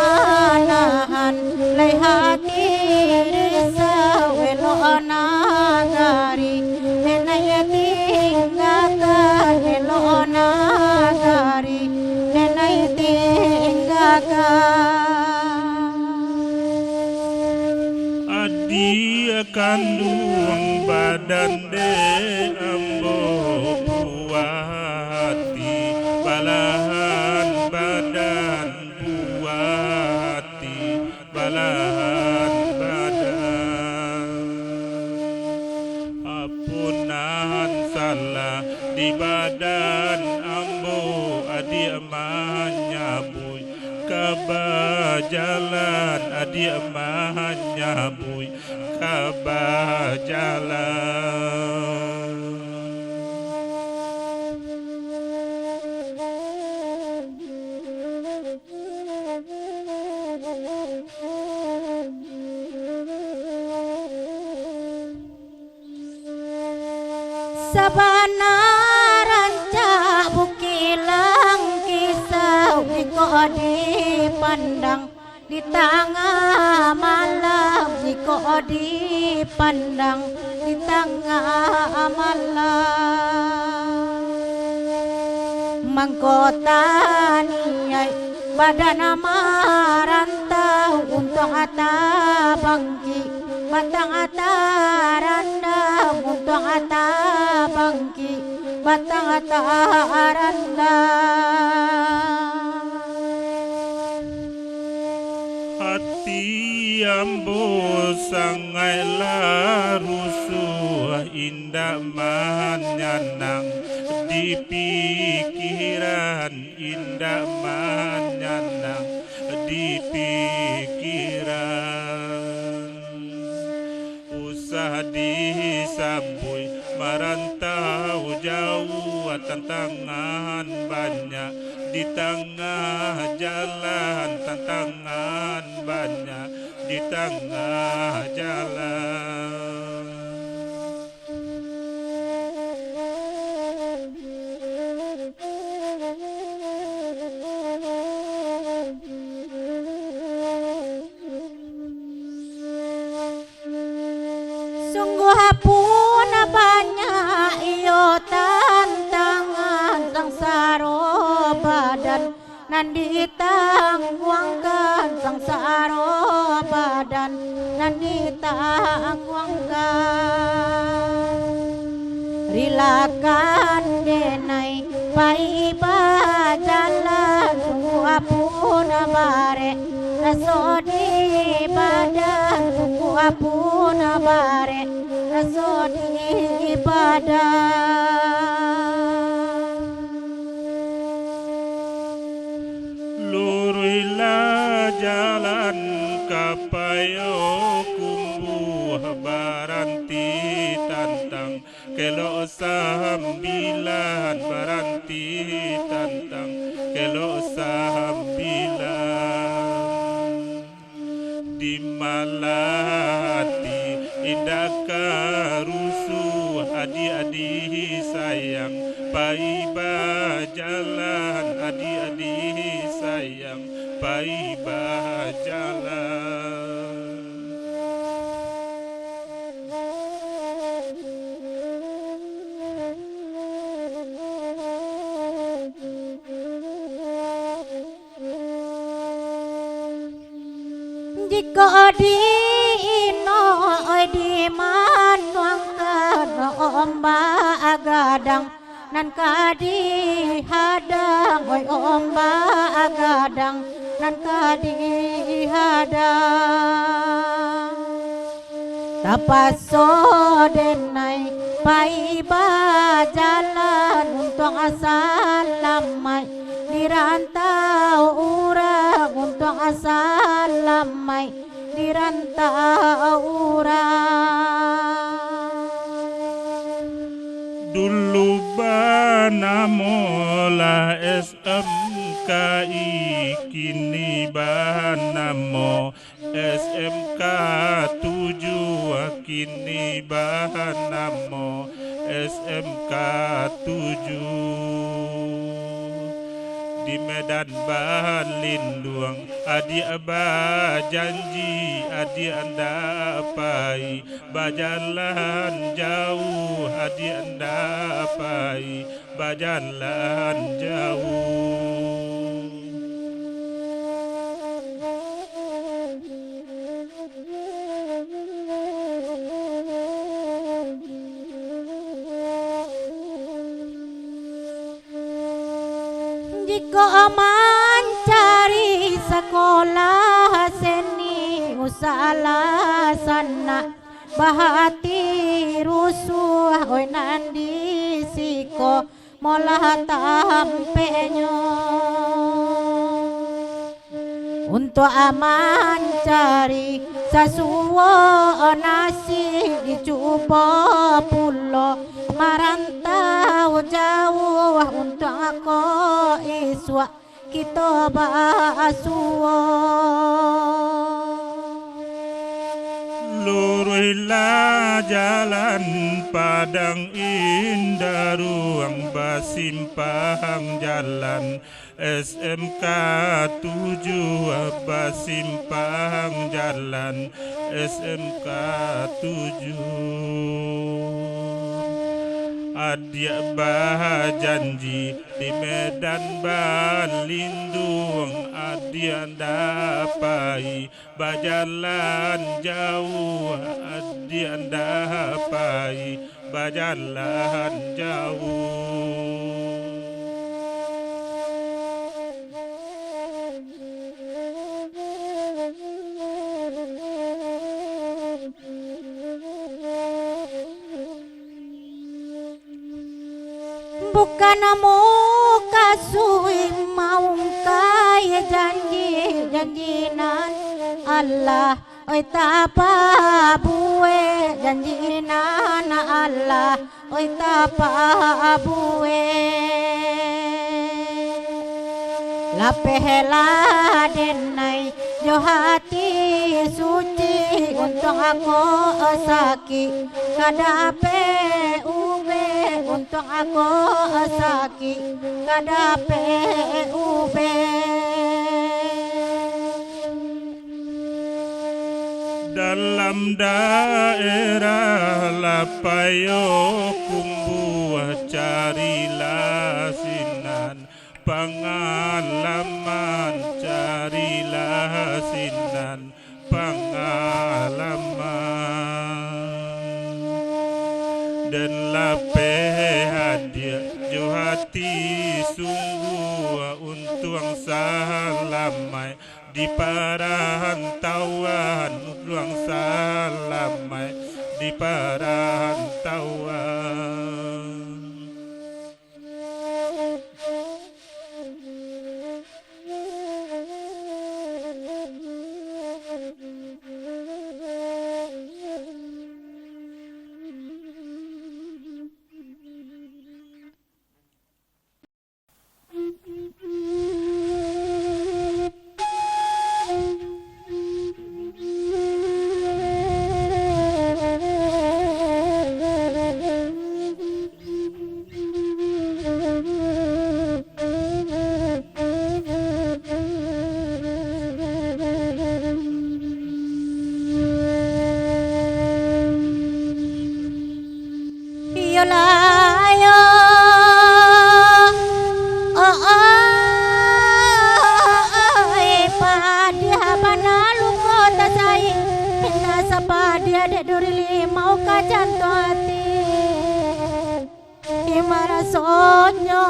Padomanahan lay hati risau elo nagari nenay tinggakan elo nagari nenay tinggakan adi kandung badan de ambo buati balahan badan buati balahan badan apunan salah di badan ambo adi amanyabuy kabajalan adi amanyabuy kabajalan sabana ranca bukilang kisau jika dipandang di tengah malam jika dipandang di tengah malam mangkota niai badan marantau untuk ata bangki batang ata randang untuk ata bangki batang ata randang hati ambo sangai larusuh indah manyanang di pikiran indah manyanang di pikiran usah disambui merantau jauh tantangan banyak di tengah jalan tantangan banyak di tengah jalan sungguh pun banyak iyo tantangan sangsara badan nan ditangguangkan sangsara badan nan ditangguangkan rilakan denai paiba jalan sungguh pun bare rasodi badan sungguh pun bare rasodi badan lurilah jalan kapayo kumbuh baranti tantang kelo sambilan baranti tantang kelo sambilan di malati indah karusuh adi-adi sayang paiba jalan adi-adi sayang paiba jalan jika di ino di manuangkan ombak agadang nan kadi hadang oi ombak agadang nan kadi hadang tapaso denai paiba jalan untuk asal lamai di rantau urang untuk asal lamai di rantau urang. Dulu banamola SMKI kini banamo SMK 7 kini banamo SMK 7 di Medan Balindung adi aba janji adi anda apai bajalan jauh adi anda apai bajalan jauh. Jika mencari sekolah seni usala sana bahati rusuh oi nandi siko molah tampenyo untuk aman cari sasuwo nasi dicoba pulo marantau jauh untuk aku iswa kita basuwo Luruhlah jalan padang indah ruang basimpang jalan SMK 7 basimpang jalan SMK 7 Adia bah janji di Medan Balindung adia dapai bajalan jauh adia dapai bajalan jauh. Bukan muka sui mau kaya janjinan Allah oi tapa buwe janjinan Allah oi tapa buwe lapehela denai jo hati suci untuk aku sakit kadape ube untuk aku sakit kadape ube dalam daerah lapayo kumbuah carilah sinan pengalaman carilah sinan pengalaman dan lape hadiah jo hati sungguh untung salamai di perantauan ruang salamai di perantauan. Yolayo padia banalu kota sai pindah sapadia de durili mau kacanto hati imara sonyo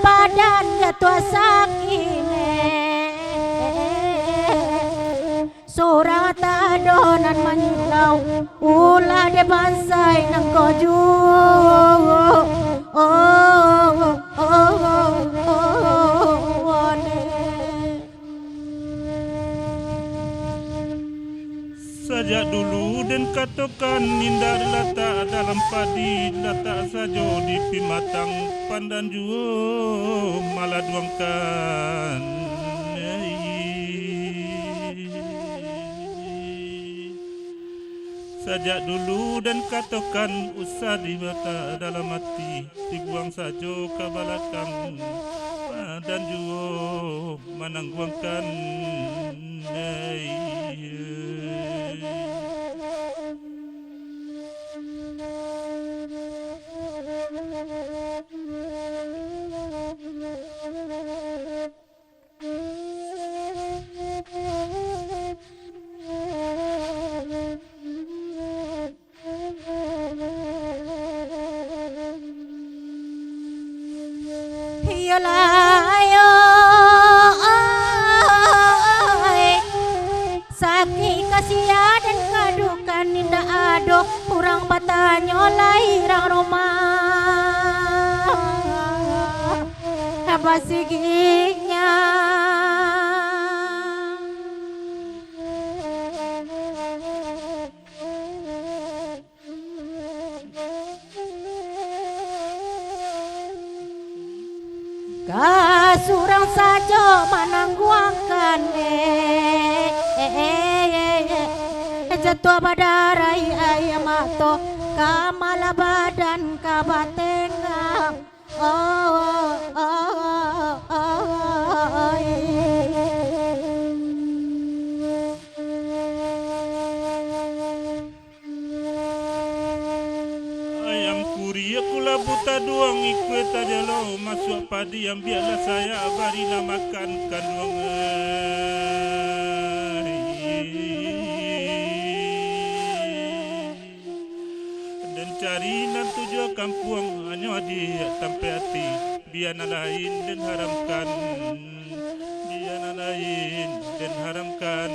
badan ya tua sakine surang tadonan manyilau ulah de bansai nang koju Sajak dulu dan katakan ninda letak dalam padi letak sajo di pimatang pandan juo malah duangkan Sajak dulu dan katakan usah dibata dalam hati dibuang sajo ke belakang pandan juo manangguangkan Saki kasia dan kadukan ninda ado kurang batanyo lahirang rumah abasiginya kasurang saja manangguangkan jatuh badarai ayamato kamala badan kabatenga Ayam kuri akulah buta doang ikut aja lo masuk padi yang biarlah saya barina makan kandung dan cari nan tujuh kampung hanya di sampai hati biar lain dan haramkan biar lain dan haramkan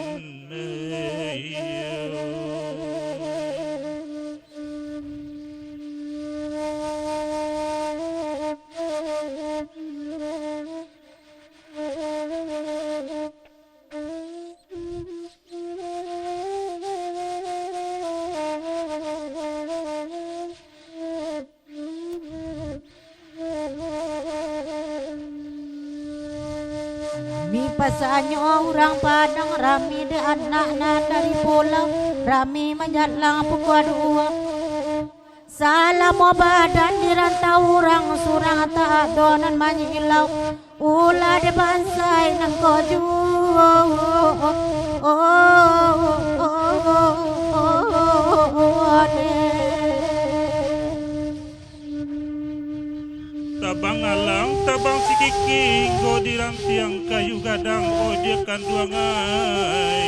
Mi pasanyo orang Padang rami de anak-anak dari pulau rami menjalang pukul 2 salam badan di rantau orang surang tak donan manyilau ulah de bansai nang koju Tabang alang, tabang si kiki, go di tiang kayu gadang, oh dia kan duangai.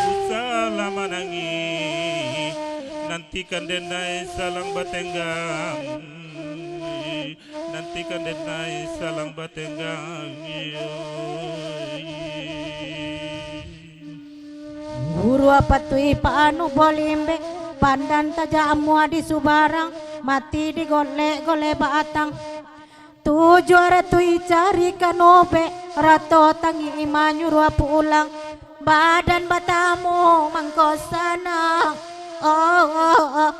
Usaha manangi, nantikan denai salang batenggang. Nantikan denai salang batenggang. Guru apa tui paanu bolimbe pandan tajamu di subarang mati di golek batang tujuh ratui cari kanobe rato tangi imanyuru pulang badan batamu mangkosana oh